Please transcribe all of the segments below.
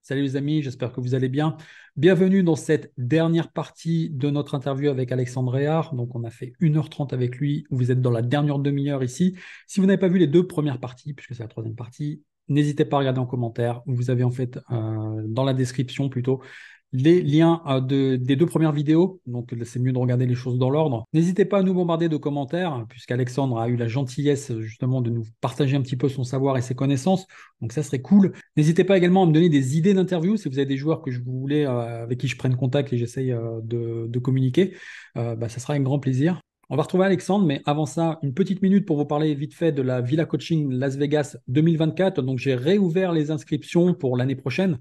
Salut les amis, j'espère que vous allez bien. Bienvenue dans cette dernière partie de notre interview avec Alexandre Réard. Donc on a fait 1h30 avec lui, vous êtes dans la dernière demi-heure ici. Si vous n'avez pas vu les deux premières parties, puisque c'est la troisième partie, n'hésitez pas à regarder en commentaire. Vous avez en fait dans la description plutôt les liens des deux premières vidéos. Donc c'est mieux de regarder les choses dans l'ordre. N'hésitez pas à nous bombarder de commentaires, puisqu'Alexandre a eu la gentillesse justement de nous partager un petit peu son savoir et ses connaissances. Donc ça serait cool. N'hésitez pas également à me donner des idées d'interviews si vous avez des joueurs que je voulais, avec qui je prenne contact et j'essaye de communiquer. Ça sera avec grand plaisir. On va retrouver Alexandre, mais avant ça, une petite minute pour vous parler vite fait de la Villa Coaching Las Vegas 2024. Donc, j'ai réouvert les inscriptions pour l'année prochaine.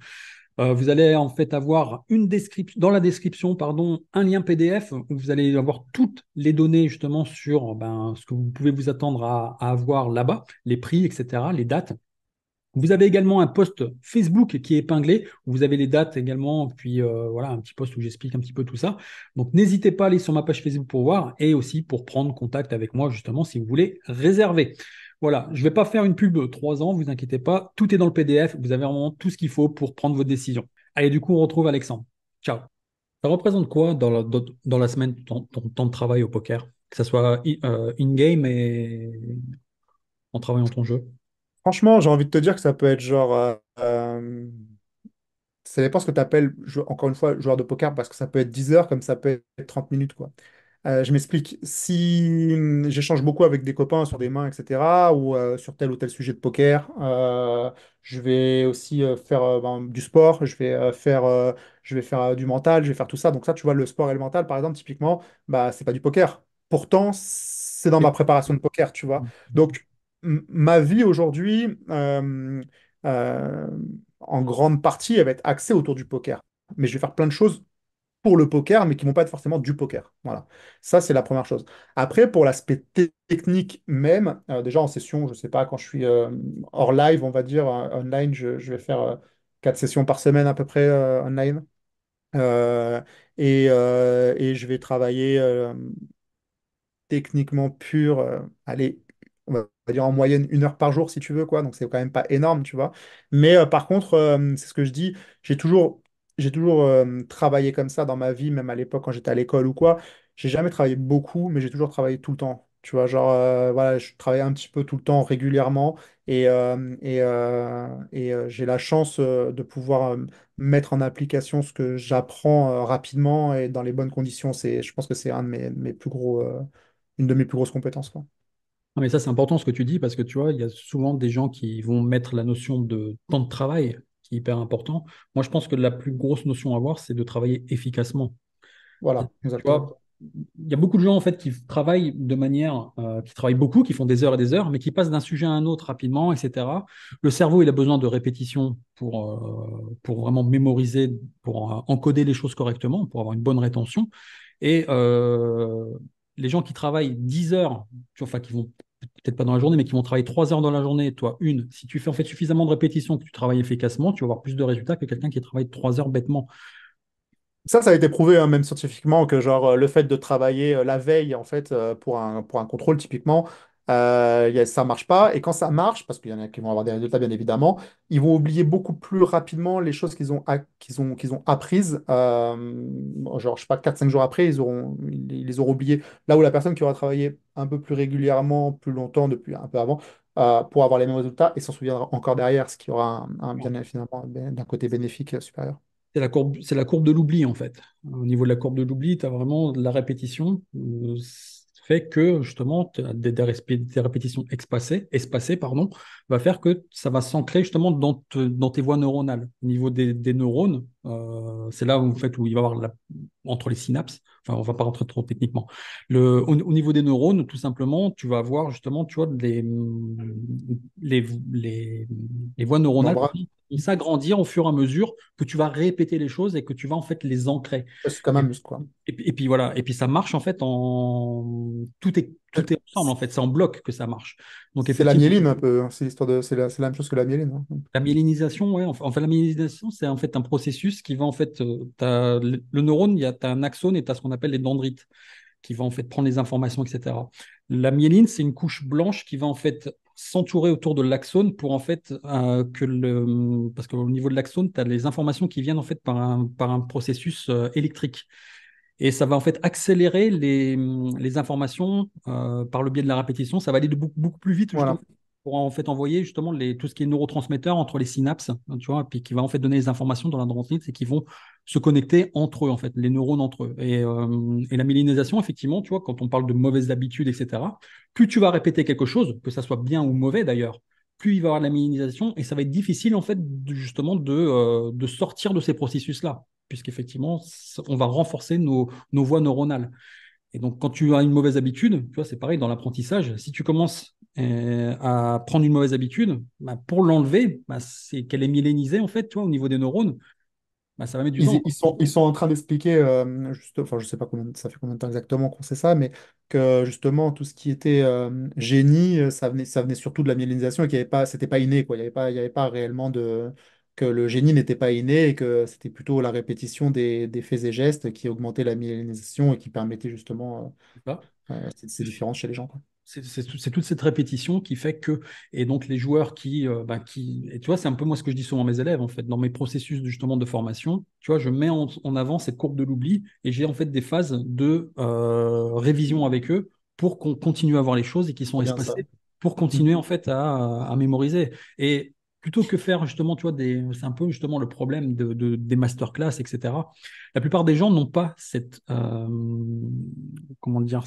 Vous allez en fait avoir une description, dans la description, pardon, un lien PDF où vous allez avoir toutes les données justement sur ce que vous pouvez vous attendre à avoir là-bas, les prix, etc., les dates. Vous avez également un post Facebook qui est épinglé, où vous avez les dates également, puis voilà, un petit post où j'explique un petit peu tout ça. Donc n'hésitez pas à aller sur ma page Facebook pour voir et aussi pour prendre contact avec moi justement si vous voulez réserver. Voilà, je ne vais pas faire une pub de 3 ans, vous inquiétez pas, tout est dans le PDF, vous avez vraiment tout ce qu'il faut pour prendre votre décision. Allez, du coup, on retrouve Alexandre. Ciao. Ça représente quoi dans la semaine ton temps de travail au poker? Que ce soit in-game et en travaillant ton jeu? Franchement, j'ai envie de te dire que ça peut être genre. Ça dépend ce que tu appelles, encore une fois, joueur de poker, parce que ça peut être 10 heures comme ça peut être 30 minutes, quoi. Je m'explique. Si j'échange beaucoup avec des copains sur des mains, etc., ou sur tel ou tel sujet de poker, je vais aussi faire du sport, je vais faire du mental, je vais faire tout ça. Donc ça, tu vois, le sport et le mental, par exemple, typiquement, bah, c'est pas du poker. Pourtant, c'est dans ma préparation de poker, tu vois. Donc, ma vie aujourd'hui, euh, en grande partie, elle va être axée autour du poker. Mais je vais faire plein de choses pour le poker, mais qui vont pas être forcément du poker. Voilà. Ça, c'est la première chose. Après, pour l'aspect technique même, déjà en session, je sais pas, quand je suis hors live, on va dire, online, je vais faire 4 sessions par semaine à peu près online. Euh, et je vais travailler techniquement pur, allez, on va dire en moyenne 1 heure par jour si tu veux, quoi. Donc c'est quand même pas énorme, tu vois. Mais par contre, c'est ce que je dis, j'ai toujours travaillé comme ça dans ma vie, même à l'époque quand j'étais à l'école ou quoi. J'ai jamais travaillé beaucoup, mais j'ai toujours travaillé tout le temps. Tu vois, genre, voilà, je travaillais un petit peu tout le temps, régulièrement, j'ai la chance de pouvoir mettre en application ce que j'apprends rapidement et dans les bonnes conditions. Je pense que c'est un de mes plus gros, une de mes plus grosses compétences, quoi. Non, mais ça, c'est important ce que tu dis parce que tu vois, il y a souvent des gens qui vont mettre la notion de temps de travail, qui est hyper important. Moi, je pense que la plus grosse notion à avoir, c'est de travailler efficacement. Voilà, Tu exactement. vois, il y a beaucoup de gens en fait qui travaillent de manière, qui travaillent beaucoup, qui font des heures et des heures, mais qui passent d'un sujet à un autre rapidement, etc. Le cerveau, il a besoin de répétition pour vraiment mémoriser, pour encoder les choses correctement, pour avoir une bonne rétention. Et les gens qui travaillent 10 heures, enfin qui vont peut-être pas dans la journée, mais qui vont travailler 3 heures dans la journée, toi une, si tu fais en fait suffisamment de répétitions, que tu travailles efficacement, tu vas avoir plus de résultats que quelqu'un qui travaille 3 heures bêtement. Ça a été prouvé hein, même scientifiquement que genre le fait de travailler la veille en fait pour un contrôle typiquement, ça marche pas. Et quand ça marche, parce qu'il y en a qui vont avoir des résultats bien évidemment, ils vont oublier beaucoup plus rapidement les choses qu'ils ont apprises. Genre je sais pas 4 5 jours après, ils les auront oubliées. Là où la personne qui aura travaillé un peu plus régulièrement, plus longtemps depuis un peu avant, pour avoir les mêmes résultats et s'en souviendra encore derrière, ce qui aura un bien finalement d'un côté bénéfique supérieur. C'est la courbe de l'oubli, en fait. Au niveau de la courbe de l'oubli, tu as vraiment de la répétition, fait que, justement, des répétitions espacées, pardon, va faire que ça va s'ancrer, justement, dans tes voies neuronales. Au niveau des neurones, c'est là où, en fait, où il va y avoir entre les synapses, enfin, on va pas rentrer trop techniquement. Au niveau des neurones, tout simplement, tu vas avoir, justement, tu vois, les, les, les voies neuronales Membrane, vont s'agrandir au fur et à mesure que tu vas répéter les choses et que tu vas en fait les ancrer. c'est comme un Et, muscle, quoi. et puis voilà, et puis ça marche en fait en tout est ensemble en fait, c'est en bloc que ça marche. Donc C'est la effectivement, myéline un peu, hein. C'est l'histoire de, c'est la même chose que la myéline, hein. la myélinisation, ouais, enfin la myélinisation, c'est en fait un processus qui va en fait, t'as le neurone, t'as un axone et tu as ce qu'on appelle les dendrites qui va en fait prendre les informations, etc. La myéline, c'est une couche blanche qui va en fait s'entourer autour de l'axone pour en fait parce qu'au niveau de l'axone, tu as les informations qui viennent en fait par un processus électrique. Et ça va en fait accélérer les informations par le biais de la répétition. Ça va aller de beaucoup plus vite justement Voilà. pour en fait envoyer justement tout ce qui est neurotransmetteurs entre les synapses, hein, tu vois, puis qui va en fait donner les informations dans la dendrite et qui vont se connecter entre eux en fait, les neurones entre eux. Et la myélinisation, effectivement, tu vois, quand on parle de mauvaises habitudes, etc. Plus tu vas répéter quelque chose, que ça soit bien ou mauvais d'ailleurs, plus il va y avoir de la myélinisation et ça va être difficile en fait justement de sortir de ces processus-là puisqu'effectivement, on va renforcer nos voies neuronales. Et donc, quand tu as une mauvaise habitude, tu vois, c'est pareil dans l'apprentissage. Si tu commences à prendre une mauvaise habitude, bah, pour l'enlever, bah, c'est qu'elle est myélinisée, en fait, tu vois, au niveau des neurones, bah, ça va mettre du temps. Ils sont en train d'expliquer, juste, enfin, je sais pas combien, ça fait combien de temps exactement qu'on sait ça, mais que justement, tout ce qui était génie, ça venait surtout de la myélinisation et qu'il y avait pas, c'était pas inné, quoi. Il y avait pas réellement de, que le génie n'était pas inné et que c'était plutôt la répétition des faits et gestes qui augmentait la myélinisation et qui permettait justement ces différences chez les gens, quoi. C'est toute cette répétition qui fait que, et donc les joueurs et tu vois, c'est un peu moi ce que je dis souvent à mes élèves, en fait, dans mes processus justement de formation, tu vois, je mets en avant cette courbe de l'oubli et j'ai en fait des phases de révision avec eux pour qu'on continue à voir les choses et qui sont C'est bien ça. espacées pour Mm. continuer en fait à mémoriser. Et plutôt que faire justement, tu vois, c'est un peu justement le problème des masterclass, etc. La plupart des gens n'ont pas comment dire,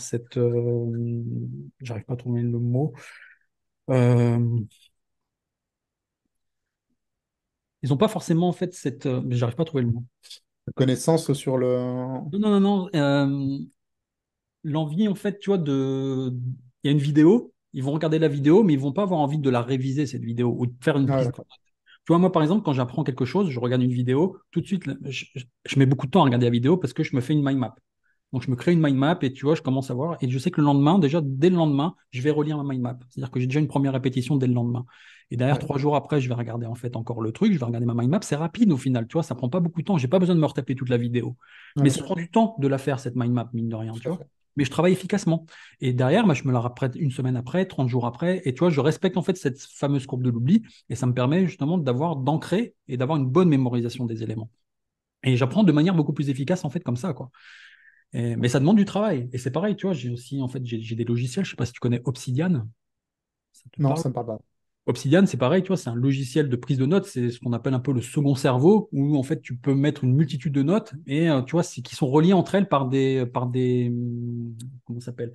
j'arrive pas à trouver le mot. Euh, Ils n'ont pas forcément en fait j'arrive pas à trouver le mot. Connaissance sur le... Non, non, non, non. L'envie en fait, tu vois, il y a une vidéo, ils vont regarder la vidéo, mais ils vont pas avoir envie de la réviser cette vidéo ou de faire une Ah ouais, prise. d'accord. Tu vois, moi, par exemple, quand j'apprends quelque chose, je regarde une vidéo, tout de suite, je mets beaucoup de temps à regarder la vidéo parce que je me fais une mind map. Donc, je me crée une mind map et tu vois, je commence à voir. Et je sais que le lendemain, déjà, dès le lendemain, je vais relire ma mind map. C'est-à-dire que j'ai déjà une première répétition dès le lendemain. Et derrière, Ouais. 3 jours après, je vais regarder en fait encore le truc, je vais regarder ma mind map. C'est rapide au final, tu vois, ça prend pas beaucoup de temps. J'ai pas besoin de me retaper toute la vidéo. Ouais, Mais bien ça sûr, prend du temps de la faire, cette mind map, mine de rien, tout tu à vois. fait. Mais je travaille efficacement. Et derrière, bah, je me la répète une semaine après, 30 jours après. Et tu vois, je respecte en fait cette fameuse courbe de l'oubli. Et ça me permet justement d'ancrer et d'avoir une bonne mémorisation des éléments. Et j'apprends de manière beaucoup plus efficace en fait comme ça, quoi. Mais ça demande du travail. Et c'est pareil, tu vois, j'ai aussi en fait j'ai des logiciels. Je sais pas si tu connais Obsidian. Ça te Non, parle? ça me parle pas. Obsidian, c'est pareil, tu vois, c'est un logiciel de prise de notes. C'est ce qu'on appelle un peu le second cerveau, où en fait tu peux mettre une multitude de notes et tu vois, c'est qui sont reliées entre elles par des comment ça s'appelle?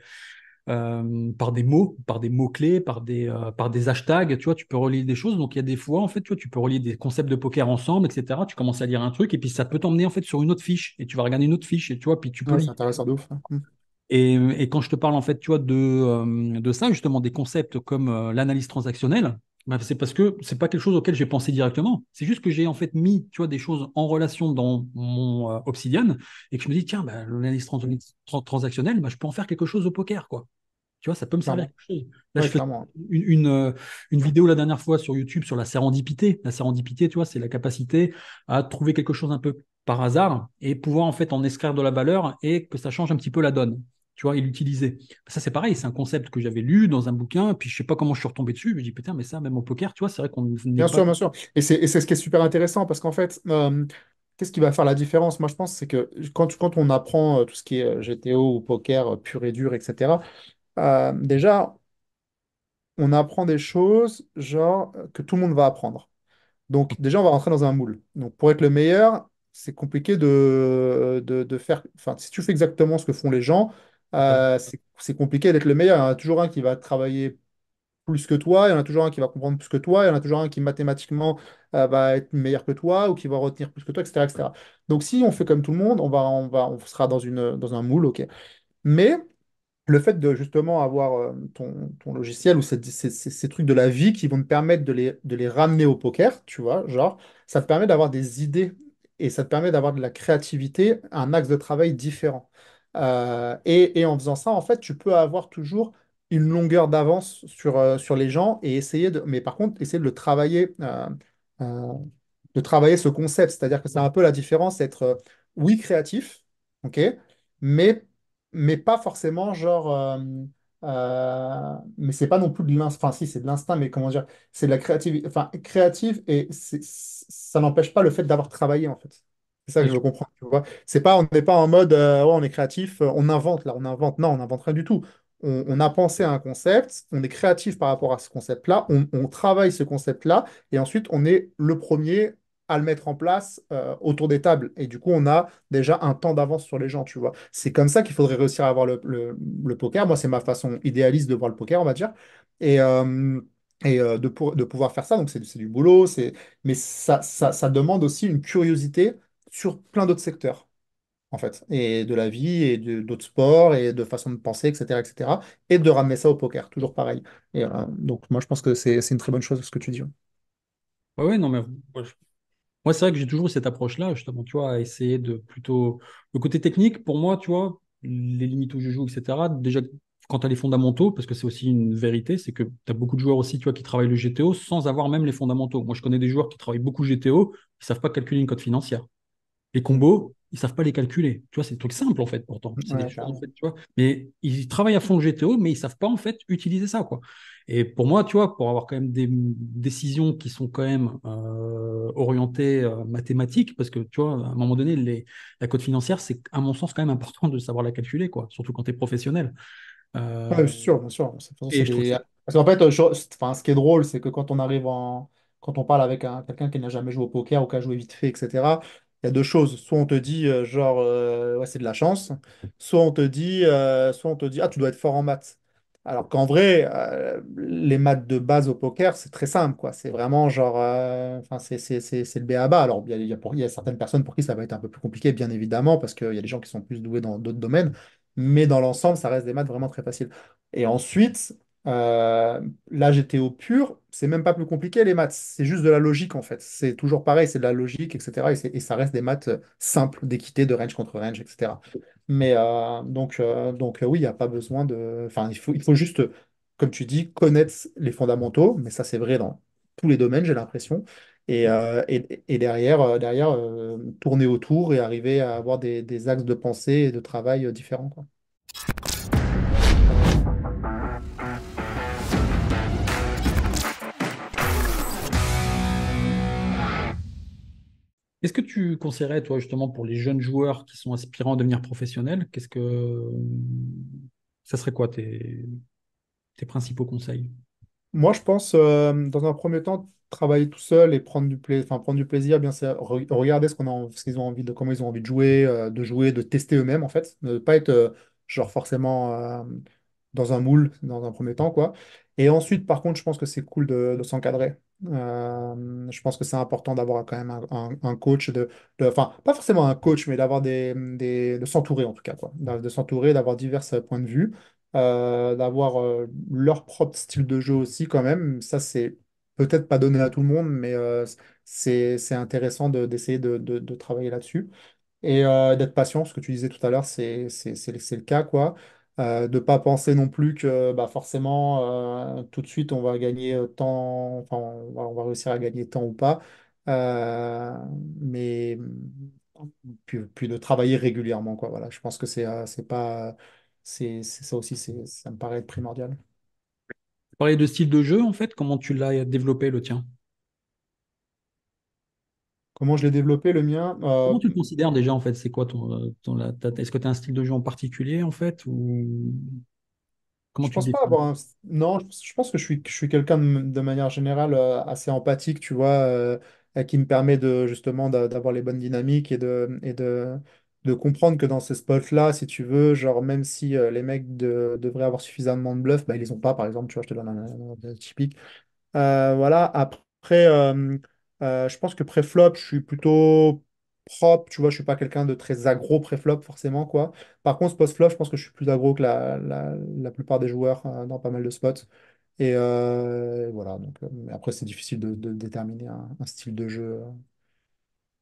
Par des mots, par des mots-clés, par des hashtags, tu vois, tu peux relier des choses. Donc il y a des fois, en fait, tu vois, tu peux relier des concepts de poker ensemble, etc. Tu commences à lire un truc et puis ça peut t'emmener en fait sur une autre fiche et tu vas regarder une autre fiche et tu vois, puis tu peux Ouais, c'est lire. intéressant de ouf, hein. Mm. Et quand je te parle en fait, tu vois, de ça, justement, des concepts comme l'analyse transactionnelle, bah, c'est parce que c'est pas quelque chose auquel j'ai pensé directement. C'est juste que j'ai en fait mis, tu vois, des choses en relation dans mon Obsidian et que je me dis, tiens, bah, l'analyse transactionnelle, bah, je peux en faire quelque chose au poker, quoi. Tu vois, ça peut me servir à Clairement. quelque chose. Là, je Ouais, fais clairement. une vidéo la dernière fois sur YouTube sur la sérendipité. La sérendipité, tu vois, c'est la capacité à trouver quelque chose un peu par hasard et pouvoir en fait en extraire de la valeur et que ça change un petit peu la donne. Tu vois, et l'utiliser. Ça, c'est pareil, c'est un concept que j'avais lu dans un bouquin, puis je sais pas comment je suis retombé dessus. Je me dis, putain, mais ça, même au poker, tu vois, c'est vrai qu'on n'est Bien pas. sûr, bien sûr. Et c'est ce qui est super intéressant parce qu'en fait, qu'est-ce qui va faire la différence? Moi, je pense c'est que quand on apprend tout ce qui est GTO ou poker pur et dur, etc., déjà, on apprend des choses genre que tout le monde va apprendre. Donc déjà, on va rentrer dans un moule. Donc pour être le meilleur, c'est compliqué de faire... Enfin, si tu fais exactement ce que font les gens, c'est compliqué d'être le meilleur. Il y en a toujours un qui va travailler plus que toi, il y en a toujours un qui va comprendre plus que toi, il y en a toujours un qui mathématiquement va être meilleur que toi ou qui va retenir plus que toi, etc., etc. Donc si on fait comme tout le monde, on sera dans un moule, ok. Mais le fait de justement avoir ton logiciel ou ces trucs de la vie qui vont te permettre de les ramener au poker, tu vois, genre, ça te permet d'avoir des idées et ça te permet d'avoir de la créativité, un axe de travail différent. Et en faisant ça, en fait, tu peux avoir toujours une longueur d'avance sur les gens et essayer mais par contre, essayer de le travailler, euh, de travailler ce concept. C'est-à-dire que c'est un peu la différence, être, oui, créatif, ok, mais mais pas forcément genre Mais c'est pas non plus de l'instinct. Enfin, si, c'est de l'instinct, mais comment dire? C'est de la créativité. Enfin, créative et ça n'empêche pas le fait d'avoir travaillé, en fait. C'est ça que Bien je veux sûr. comprendre. Tu vois? C'est pas, on n'est pas en mode, ouais, on est créatif, on invente, là, on invente. Non, on n'invente rien du tout. On a pensé à un concept, on est créatif par rapport à ce concept-là, on travaille ce concept-là, et ensuite, on est le premier à le mettre en place autour des tables. Et du coup, on a déjà un temps d'avance sur les gens, tu vois. C'est comme ça qu'il faudrait réussir à avoir le poker. Moi, c'est ma façon idéaliste de voir le poker, on va dire. Et, de pouvoir faire ça, donc c'est du boulot, mais ça demande aussi une curiosité sur plein d'autres secteurs, en fait, et de la vie, et d'autres sports, et de façon de penser, etc., etc., et de ramener ça au poker, toujours pareil. Et donc, moi, je pense que c'est une très bonne chose, ce que tu dis. Ouais, ouais, non, mais moi, c'est vrai que j'ai toujours eu cette approche-là, justement, tu vois, à essayer de plutôt. Le côté technique, pour moi, tu vois, les limites où je joue, etc. Déjà, quand tu as les fondamentaux, parce que c'est aussi une vérité, c'est que tu as beaucoup de joueurs aussi, tu vois, qui travaillent le GTO sans avoir même les fondamentaux. Moi, je connais des joueurs qui travaillent beaucoup GTO, ils ne savent pas calculer une cote financière. Les Mm. combos, ils savent pas les calculer. Tu vois, c'est des trucs simples en fait pourtant. C'est des Ouais, choses en carrément. fait, tu vois. Mais ils travaillent à fond le GTO, mais ils savent pas en fait utiliser ça, quoi. Et pour moi, tu vois, pour avoir quand même des décisions qui sont quand même orientées mathématiques, parce que tu vois, à un moment donné, la cote financière, c'est à mon sens quand même important de savoir la calculer, quoi. Surtout quand tu es professionnel. Ouais, Euh, bien sûr, bien sûr. De toute façon, et je trouve que Parce qu'en fait, enfin, ce qui est drôle, c'est que quand on parle avec quelqu'un qui n'a jamais joué au poker ou qui a joué vite fait, etc., il y a deux choses. Soit on te dit, genre, ouais, c'est de la chance, soit on te dit, ah, tu dois être fort en maths. Alors qu'en vrai, les maths de base au poker, c'est très simple, quoi. C'est vraiment genre, enfin, c'est le b.a.-ba. Alors, il y a certaines personnes pour qui ça va être un peu plus compliqué, bien évidemment, parce qu'il y a des gens qui sont plus doués dans d'autres domaines. Mais dans l'ensemble, ça reste des maths vraiment très faciles. Et ensuite, là, j'étais au pur, c'est même pas plus compliqué les maths, c'est juste de la logique en fait. C'est toujours pareil, c'est de la logique, etc. Et ça reste des maths simples d'équité, de range contre range, etc. Mais oui, il n'y a pas besoin de. Enfin, il faut juste, comme tu dis, connaître les fondamentaux, mais ça c'est vrai dans tous les domaines, j'ai l'impression. Et derrière tourner autour et arriver à avoir des axes de pensée et de travail différents, quoi. Qu'est-ce que tu conseillerais, toi, justement, pour les jeunes joueurs qui sont aspirants à devenir professionnels? Qu'est-ce que ça serait quoi tes principaux conseils? Moi, je pense, dans un premier temps, travailler tout seul et prendre du plaisir, bien sûr, regarder ce qu'ils ont envie de, comment ils ont envie de jouer, de tester eux-mêmes, en fait. Ne pas être, genre, forcément dans un moule, dans un premier temps, quoi. Et ensuite, par contre, je pense que c'est cool de s'encadrer. Je pense que c'est important d'avoir quand même un coach, enfin, pas forcément un coach, mais d'avoir de s'entourer, en tout cas, quoi. De s'entourer, d'avoir divers points de vue d'avoir leur propre style de jeu aussi quand même. Ça, c'est peut-être pas donné à tout le monde, mais c'est intéressant d'essayer de travailler là-dessus. Et d'être patient, ce que tu disais tout à l'heure, c'est le cas, quoi. De pas penser non plus que bah, forcément, tout de suite, on va gagner tant, enfin, on va réussir à gagner tant ou pas. Euh, mais puis de travailler régulièrement, quoi. Voilà, je pense que c'est pas, c'est ça aussi, ça me paraît être primordial. Parler de style de jeu, en fait, comment tu l'as développé le tien? Comment je l'ai développé, le mien? Comment tu le considères déjà, en fait? C'est quoi est-ce que tu as un style de jeu en particulier, en fait, ou comment Je tu le pense pas définis? avoir un. Non, je pense que je suis quelqu'un de manière générale assez empathique, tu vois, qui me permet justement d'avoir les bonnes dynamiques et de comprendre que dans ces spots-là, si tu veux, genre même si les mecs devraient avoir suffisamment de bluff, bah, ils les ont pas, par exemple, tu vois, je te donne un typique. Voilà, après, je pense que pré-flop, je suis plutôt propre, tu vois, je suis pas quelqu'un de très aggro pré-flop, forcément, quoi. Par contre, post-flop, je pense que je suis plus aggro que la plupart des joueurs dans pas mal de spots. Et voilà, donc, mais après, c'est difficile de déterminer un style de jeu.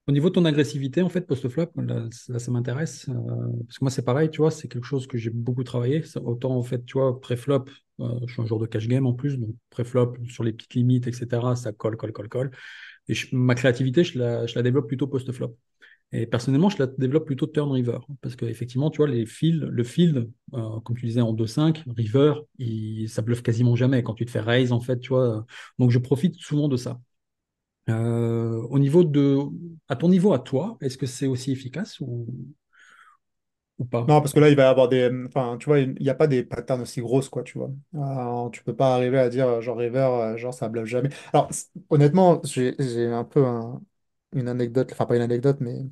Au niveau de ton agressivité, en fait, post-flop, là, ça m'intéresse. Parce que moi, c'est pareil, tu vois, c'est quelque chose que j'ai beaucoup travaillé. Autant, en fait, tu vois, pré-flop, je suis un joueur de cash game en plus, donc pré-flop, sur les petites limites, etc., ça colle, colle, colle, colle. Et ma créativité, je la développe plutôt post-flop. Et personnellement, je la développe plutôt turn river. Parce qu'effectivement, tu vois, le field, comme tu disais en 2-5, river, ça bluffe quasiment jamais quand tu te fais raise, en fait, tu vois. Donc, je profite souvent de ça. Au niveau de, à ton niveau, à toi, est-ce que c'est aussi efficace ou pas? Non, parce que là, il va y avoir des. Enfin, tu vois, il n'y a pas des patterns aussi grosses, quoi, tu vois. Tu peux pas arriver à dire, genre, river, genre, ça bluffe jamais. Alors, honnêtement, j'ai un peu une anecdote, enfin, pas une anecdote, mais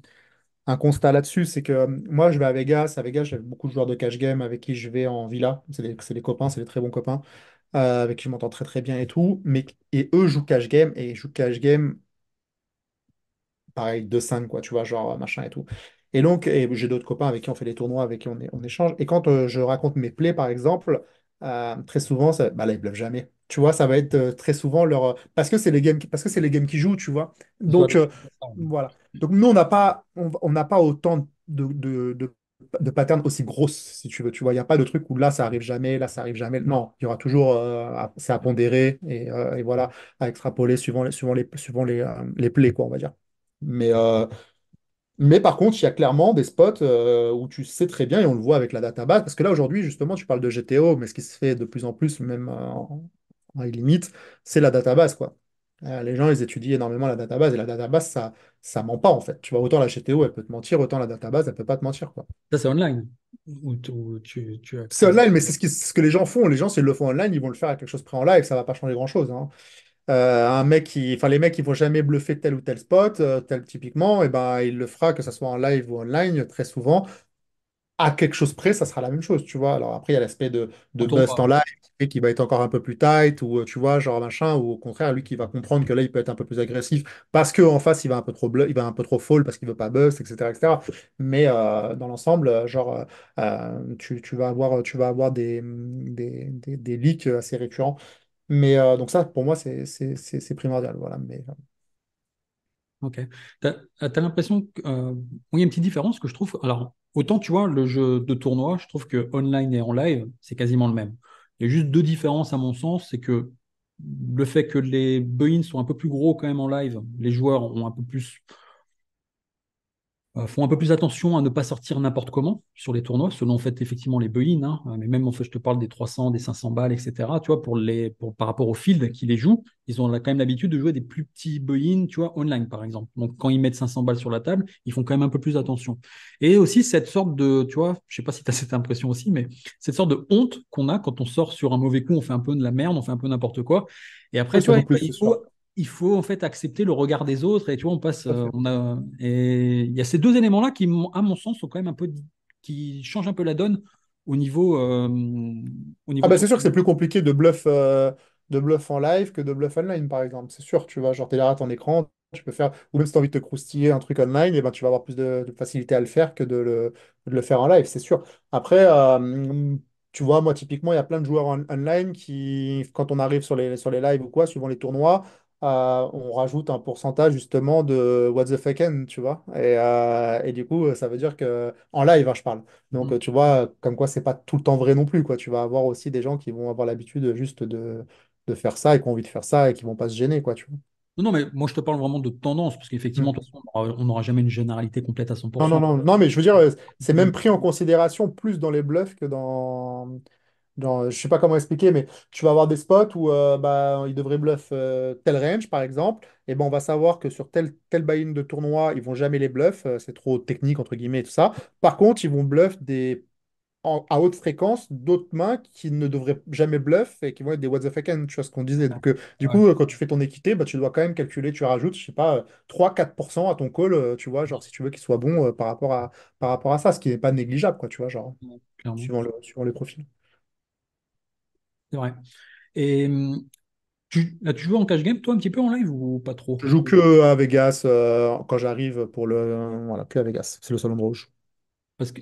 un constat là-dessus, c'est que moi, je vais à Vegas. À Vegas, j'ai beaucoup de joueurs de cash game avec qui je vais en villa. C'est des copains, c'est des très bons copains, avec qui je m'entends très, très bien et tout. Et eux jouent cash game, et ils jouent cash game pareil, 2-5 quoi, tu vois, genre machin et tout. Et donc, j'ai d'autres copains avec qui on fait des tournois, avec qui on échange. Et quand je raconte mes plays, par exemple, très souvent, bah là, ils bluffent jamais. Tu vois, ça va être très souvent parce que parce que c'est les games qui jouent, tu vois. C'est ça, Donc, voilà. Donc, nous, on n'a pas autant de patterns aussi grosses, si tu veux. Tu vois, il n'y a pas de truc où là, ça arrive jamais, là, ça arrive jamais. Non, il y aura toujours, c'est à pondérer et voilà, à extrapoler suivant les plays, quoi, on va dire. Mais, euh, mais par contre, il y a clairement des spots où tu sais très bien, et on le voit avec la database, parce que là, aujourd'hui, justement, tu parles de GTO, mais ce qui se fait de plus en plus, même en limite, c'est la database, quoi. Les gens, ils étudient énormément la database, et la database, ça ment pas, en fait. Tu vois, autant la GTO, elle peut te mentir, autant la database, elle peut pas te mentir, quoi. ça, c'est online, où tu C'est accèdes. online, mais ce que les gens font. Les gens, s'ils le font online, ils vont le faire à quelque chose près en live, ça va pas changer grand-chose, hein. Enfin, les mecs, ils vont jamais bluffer tel ou tel spot, tel typiquement, et ben, il le fera, que ce soit en live ou online, très souvent. À quelque chose près, ça sera la même chose, tu vois. Alors après, il y a l'aspect de En bust tournoi. en live qui fait qu'il va être encore un peu plus tight, ou tu vois, genre machin, ou au contraire, lui qui va comprendre que là, il peut être un peu plus agressif parce qu'en face, il va un peu trop il va un peu trop fall parce qu'il veut pas bust, etc., etc. Mais dans l'ensemble, tu vas avoir des leaks assez récurrents. Mais donc ça, pour moi, c'est primordial, voilà. Mais Ok. T'as l'impression que, il y a une petite différence que je trouve. Alors, autant tu vois, le jeu de tournoi, je trouve que online et en live, c'est quasiment le même. Il y a juste deux différences à mon sens, c'est que le fait que les buy-ins sont un peu plus gros quand même en live, les joueurs ont un peu plus font un peu plus attention à ne pas sortir n'importe comment sur les tournois, selon en fait effectivement les buy-in, hein. Mais même en fait, je te parle des 300, des 500 balles, etc. Tu vois, par rapport au field qui les joue, ils ont quand même l'habitude de jouer des plus petits buy-in, tu vois, online par exemple. Donc quand ils mettent 500 balles sur la table, ils font quand même un peu plus attention. Et aussi cette sorte de, tu vois, je sais pas si tu as cette impression aussi, mais cette sorte de honte qu'on a quand on sort sur un mauvais coup, on fait un peu de la merde, on fait un peu n'importe quoi. Et après, oui, tu ça vois, joue plus, c'est sûr. il faut en fait accepter le regard des autres et tu vois, on passe, Tout à fait. et il y a ces deux éléments-là qui, à mon sens, sont quand même un peu, qui changent un peu la donne au niveau, euh, au Ah niveau bah c'est sûr que tournoi. c'est plus compliqué de bluff en live que de bluff online, par exemple. C'est sûr, tu vois, genre t'es derrière ton écran, tu peux faire, ou même si tu as envie de te croustiller un truc online, et ben, tu vas avoir plus de facilité à le faire que de le faire en live, c'est sûr. Après, tu vois, moi typiquement, il y a plein de joueurs online qui, quand on arrive sur les lives ou quoi, suivant les tournois, on rajoute un pourcentage justement de what the fuck end, tu vois. Et du coup, ça veut dire que, en live, hein, je parle. Donc, Mhm. tu vois, comme quoi, c'est pas tout le temps vrai non plus, quoi. Tu vas avoir aussi des gens qui vont avoir l'habitude juste de faire ça et qui ont envie de faire ça et qui vont pas se gêner, quoi, tu vois. Non, non, mais moi je te parle vraiment de tendance, parce qu'effectivement, de Mm. toute façon, on n'aura jamais une généralité complète à Non, non, 100%. non, non, mais je veux dire, c'est Mais même pris en considération plus dans les bluffs que je sais pas comment expliquer, mais tu vas avoir des spots où bah, ils devraient bluff tel range, par exemple, et ben on va savoir que sur tel buy-in de tournoi, ils vont jamais les bluff, c'est trop technique, entre guillemets, et tout ça. Par contre, ils vont bluff à haute fréquence d'autres mains qui ne devraient jamais bluff et qui vont être des what the fuck hand, tu vois ce qu'on disait. Donc, du ouais. coup, quand tu fais ton équité, bah, tu dois quand même calculer, tu rajoutes, je sais pas, 3-4% à ton call, tu vois, genre si tu veux qu'il soit bon par rapport à ça, ce qui n'est pas négligeable, quoi, tu vois, genre, Ouais, clairement, suivant les profils. c'est vrai. Et tu joues en cash game, toi, un petit peu en live ou pas trop? Je joue que à Vegas quand j'arrive voilà, que à Vegas. C'est le salon de rouge. Parce que,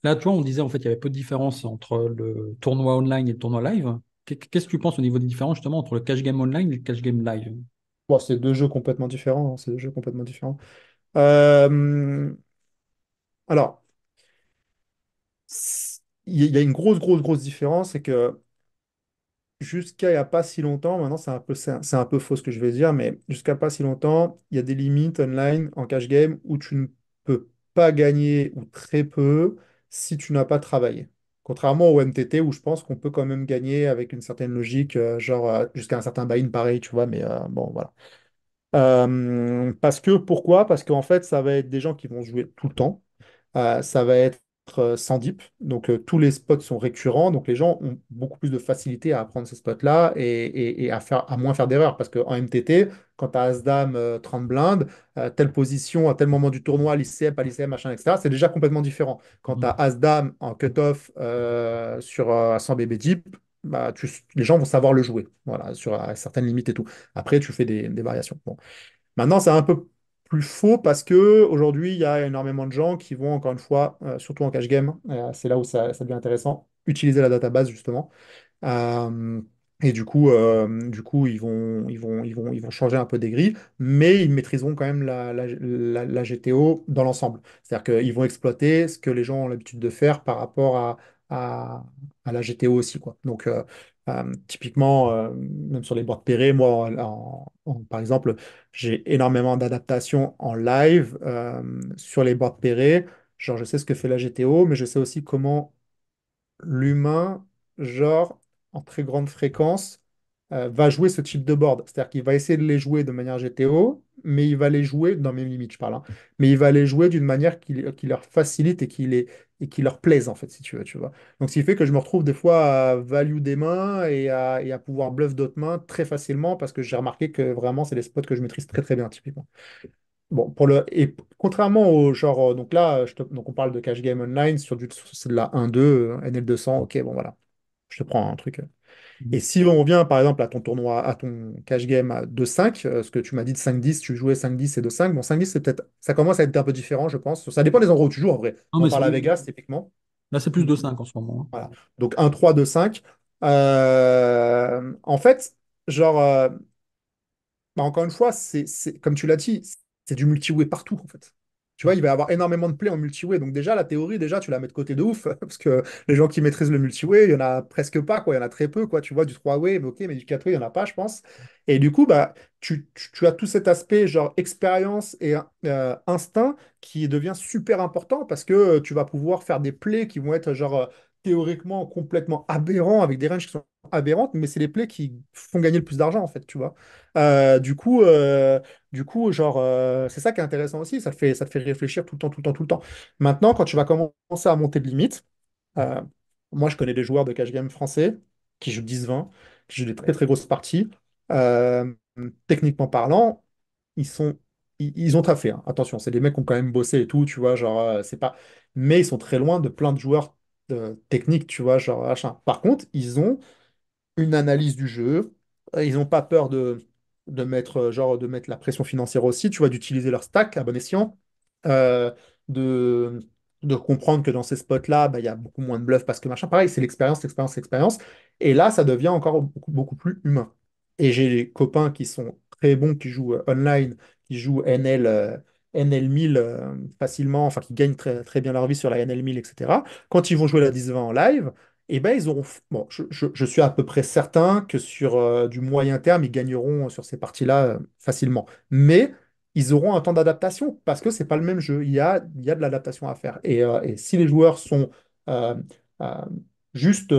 là, tu vois, on disait en fait il y avait peu de différence entre le tournoi online et le tournoi live. Qu'est-ce que tu penses au niveau des différences justement entre le cash game online et le cash game live? Bon, c'est deux jeux complètement différents, hein, c'est deux jeux complètement différents. Euh, alors, il y a une grosse, grosse, grosse différence, c'est que jusqu'à il n'y a pas si longtemps, maintenant c'est un peu faux ce que je vais dire, mais jusqu'à pas si longtemps, il y a des limites online en cash game où tu ne peux pas gagner ou très peu si tu n'as pas travaillé. Contrairement au MTT où je pense qu'on peut quand même gagner avec une certaine logique, jusqu'à un certain buy-in pareil, tu vois, mais bon, voilà. Parce que, pourquoi? Parce qu'en fait, ça va être des gens qui vont jouer tout le temps. Ça va être sans dip. Donc, tous les spots sont récurrents. Donc, les gens ont beaucoup plus de facilité à apprendre ces spots-là et à moins faire d'erreurs. Parce qu'en MTT, quand tu as As-Dame 30 blindes, telle position à tel moment du tournoi, l'ICM, pas l'ICM, machin, etc., c'est déjà complètement différent. Quand tu as Mhm. As-Dame en cut-off sur 100 BB dip, bah, les gens vont savoir le jouer. Voilà, sur certaines limites et tout. Après, tu fais des variations. Bon. Maintenant, c'est un peu plus faux parce que aujourd'hui, il y a énormément de gens qui vont, encore une fois, surtout en cash game, c'est là où ça devient intéressant, utiliser la database justement. Euh, et du coup, ils vont changer un peu des grilles, mais ils maîtriseront quand même la GTO dans l'ensemble. C'est-à-dire qu'ils vont exploiter ce que les gens ont l'habitude de faire par rapport à, à la GTO aussi, quoi. Donc, typiquement, même sur les boîtes pairées, moi, par exemple, j'ai énormément d'adaptations en live sur les boîtes pairées. Genre, je sais ce que fait la GTO, mais je sais aussi comment l'humain, genre, en très grande fréquence, va jouer ce type de board. C'est-à-dire qu'il va essayer de les jouer de manière GTO, mais il va les jouer, dans mes limites, je parle, hein, mais il va les jouer d'une manière qui leur facilite et qui leur plaise, en fait, si tu veux, tu vois. Donc, ce qui fait que je me retrouve des fois à value des mains et à pouvoir bluff d'autres mains très facilement parce que j'ai remarqué que vraiment, c'est des spots que je maîtrise très, très bien, typiquement. Bon, et contrairement au genre, donc là, donc on parle de cash game online c'est de la 1-2, NL200, ok, bon voilà, je te prends un truc. Et si on revient par exemple à ton tournoi, à ton cash game à 2-5, ce que tu m'as dit de 5-10, tu jouais 5-10 et 2-5, bon 5-10 c'est peut-être, ça commence à être un peu différent, je pense. Ça dépend des endroits où tu joues en vrai. Non, Moi, on mais parle à Vegas, typiquement. là, c'est plus de 5 en ce moment, hein. Voilà. Donc 1-3, 2-5. En fait, genre, bah, encore une fois, comme tu l'as dit, c'est du multi-way partout, en fait. Tu vois, il va y avoir énormément de plays en multi-way. Donc déjà, la théorie, déjà, tu la mets de côté de ouf, parce que les gens qui maîtrisent le multi-way, il y en a presque pas, quoi. Il y en a très peu, quoi. Tu vois, du 3-way, mais ok, mais du 4-way, il n'y en a pas, je pense. Et du coup, bah, tu as tout cet aspect, genre, expérience et instinct qui devient super important parce que tu vas pouvoir faire des plays qui vont être, genre, théoriquement complètement aberrants, avec des ranges qui sont aberrantes, mais c'est les plays qui font gagner le plus d'argent, en fait, tu vois. Genre, c'est ça qui est intéressant aussi, ça te fait réfléchir tout le temps, tout le temps, tout le temps. Maintenant, quand tu vas commencer à monter de limites, euh, moi, je connais des joueurs de cash game français qui jouent 10-20, qui jouent des très, très grosses parties. Euh, Techniquement parlant, ils ont taffé, hein. Attention, c'est des mecs qui ont quand même bossé et tout, tu vois, genre, c'est pas... Mais ils sont très loin de plein de joueurs techniques, tu vois, genre, machin. Par contre, ils ont une analyse du jeu. Ils n'ont pas peur de mettre la pression financière aussi, tu vois, d'utiliser leur stack à bon escient, euh, de, de comprendre que dans ces spots-là, bah, il y a beaucoup moins de bluff parce que machin, pareil, c'est l'expérience, l'expérience, l'expérience. Et là, ça devient encore beaucoup, beaucoup plus humain. Et j'ai des copains qui sont très bons, qui jouent online, qui jouent NL 1000 facilement, enfin qui gagnent très, très bien leur vie sur la NL 1000, etc. Quand ils vont jouer la 10-20 en live, eh ben, ils auront. Bon, je suis à peu près certain que sur du moyen terme, ils gagneront sur ces parties-là facilement. Mais ils auront un temps d'adaptation parce que c'est pas le même jeu. Il y a de l'adaptation à faire. Et si les joueurs sont euh, euh, juste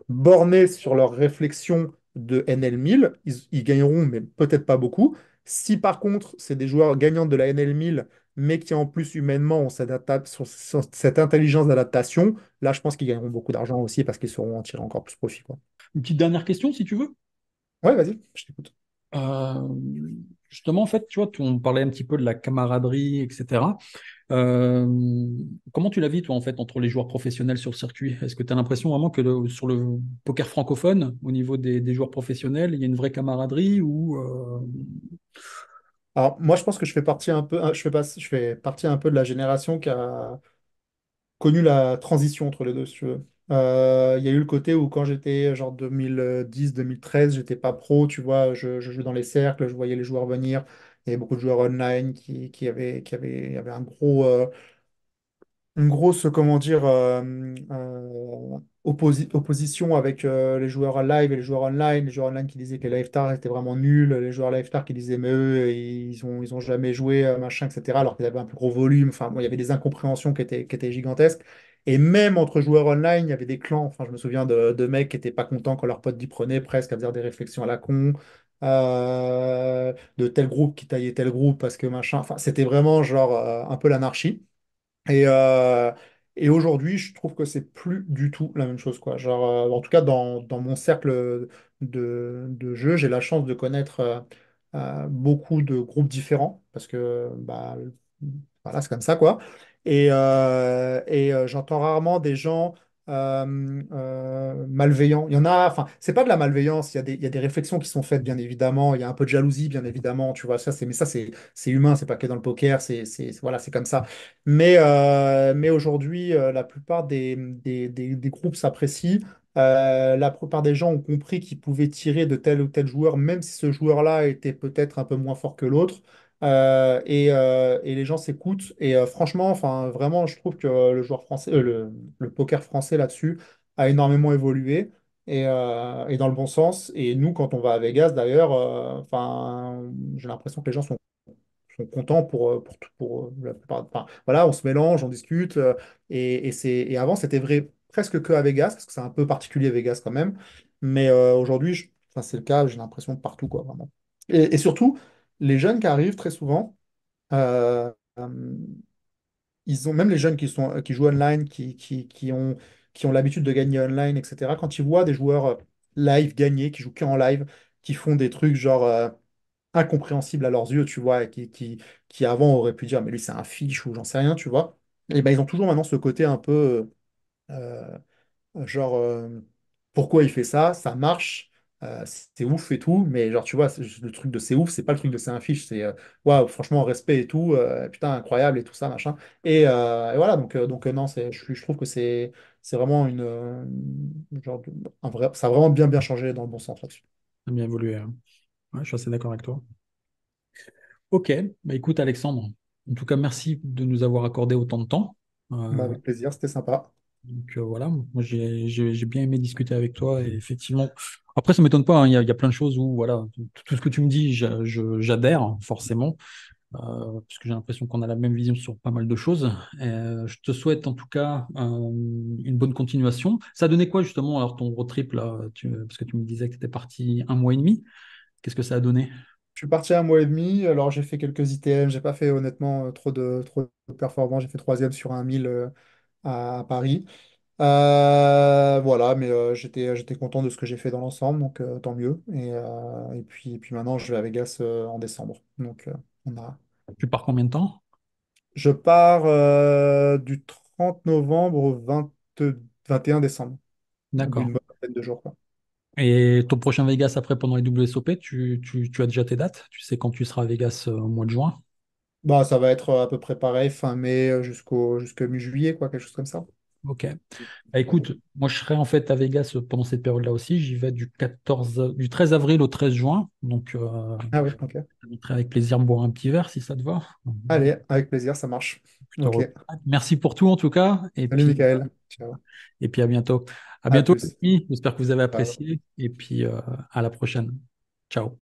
bornés sur leur réflexion de NL 1000, ils gagneront, mais peut-être pas beaucoup. Si par contre, c'est des joueurs gagnants de la NL 1000, mais qui en plus humainement ont cette intelligence d'adaptation, là, je pense qu'ils gagneront beaucoup d'argent aussi parce qu'ils sauront en tirer encore plus profit, quoi. Une petite dernière question, si tu veux. Ouais, vas-y, je t'écoute. Euh, Justement, en fait, tu vois, on parlait un petit peu de la camaraderie, etc. Euh, Comment tu la vis, toi, en fait, entre les joueurs professionnels sur le circuit? Est-ce que tu as l'impression vraiment que sur le poker francophone, au niveau des joueurs professionnels, il y a une vraie camaraderie ou Alors, moi, je pense que je fais partie un peu, je fais partie un peu de la génération qui a connu la transition entre les deux, si tu veux. Il y a eu le côté où quand j'étais genre 2010-2013, j'étais pas pro, tu vois, je jouais dans les cercles, je voyais les joueurs venir. Il y avait beaucoup de joueurs online qui avaient un gros, une grosse, comment dire, opposition avec les joueurs en live et les joueurs online. Les joueurs online qui disaient que les live stars étaient vraiment nuls, les joueurs live stars qui disaient mais eux, ils ont jamais joué, machin, etc. Alors qu'ils avaient un plus gros volume. Enfin, bon, il y avait des incompréhensions qui étaient gigantesques. Et même entre joueurs online, il y avait des clans. Enfin, je me souviens de mecs qui étaient pas contents quand leur pote d'y prenait, presque à dire des réflexions à la con. De tel groupe qui taillait tel groupe parce que machin. Enfin, c'était vraiment genre un peu l'anarchie. Et, euh, et aujourd'hui, je trouve que c'est plus du tout la même chose, quoi. Genre, en tout cas, dans mon cercle de jeux, j'ai la chance de connaître beaucoup de groupes différents, parce que bah, voilà, c'est comme ça, quoi. J'entends rarement des gens malveillants. Il y en a, enfin, c'est pas de la malveillance, il y a des réflexions qui sont faites, bien évidemment. Il y a un peu de jalousie, bien évidemment, tu vois. Mais ça, c'est humain, c'est pas que dans le poker, voilà, c'est comme ça. Mais aujourd'hui, la plupart des groupes s'apprécient. La plupart des gens ont compris qu'ils pouvaient tirer de tel ou tel joueur, même si ce joueur-là était peut-être un peu moins fort que l'autre. Et les gens s'écoutent. Et franchement, enfin, vraiment, je trouve que le joueur français, le poker français là-dessus a énormément évolué et dans le bon sens. Et nous, quand on va à Vegas, d'ailleurs, enfin, j'ai l'impression que les gens sont contents pour la plupart. Enfin, voilà, on se mélange, on discute. Et avant, c'était vrai presque que à Vegas, parce que c'est un peu particulier Vegas quand même. Mais aujourd'hui, enfin, c'est le cas, j'ai l'impression, de partout, quoi, vraiment. Et surtout, les jeunes qui arrivent très souvent, euh, euh, ils ont, même les jeunes qui jouent online, qui ont l'habitude de gagner online, etc., quand ils voient des joueurs live gagner, qui jouent que en live, qui font des trucs genre incompréhensibles à leurs yeux, tu vois, et qui avant auraient pu dire, mais lui c'est un fiche ou j'en sais rien, tu vois, et ben ils ont toujours maintenant ce côté un peu euh, genre, pourquoi il fait ça? Ça marche, c'est ouf et tout, mais genre, tu vois, le truc de c'est ouf, c'est pas le truc de c'est un fiche, c'est waouh, franchement, respect et tout, putain, incroyable et tout ça, machin. Et voilà, donc non, je trouve que c'est vraiment genre, ça a vraiment bien changé dans le bon sens là-dessus. Ça a bien évolué, hein. Ouais, je suis assez d'accord avec toi. Ok, bah écoute Alexandre, en tout cas merci de nous avoir accordé autant de temps. Bah, Euh, avec plaisir, c'était sympa. voilà, moi j'ai bien aimé discuter avec toi et effectivement, après ça m'étonne pas, hein, il y a plein de choses où voilà, tout ce que tu me dis, j'adhère forcément, parce que j'ai l'impression qu'on a la même vision sur pas mal de choses. Je te souhaite en tout cas une bonne continuation. Ça a donné quoi justement alors ton road trip là, parce que tu me disais que tu étais parti un mois et demi. Qu'est-ce que ça a donné? Je suis parti un mois et demi, alors j'ai fait quelques ITM, j'ai pas fait honnêtement trop de performances, j'ai fait troisième sur un 1000 à Paris. Voilà, mais j'étais content de ce que j'ai fait dans l'ensemble, donc tant mieux. Et puis maintenant, je vais à Vegas en décembre. Donc, on a... Tu pars combien de temps? Je pars du 30 novembre au 21 décembre. Donc, D'accord. une bonne vingtaine de jours, quoi. Et ton prochain Vegas après pendant les WSOP, tu as déjà tes dates? Tu sais quand tu seras à Vegas au mois de juin? Bah, ça va être à peu près pareil, fin mai jusqu'au mi-juillet, quoi, quelque chose comme ça. Ok. Bah, écoute, moi je serai en fait à Vegas pendant cette période-là aussi. J'y vais du 13 avril au 13 juin. Donc Ah oui, ok. je t'inviterai avec plaisir à boire un petit verre si ça te va. Allez, avec plaisir, ça marche. Je te Ok. recontacte. Merci pour tout en tout cas. Salut, Michael. Ciao. Et puis à bientôt. À À bientôt plus. les amis. J'espère que vous avez Ciao. apprécié. Et puis à la prochaine. Ciao.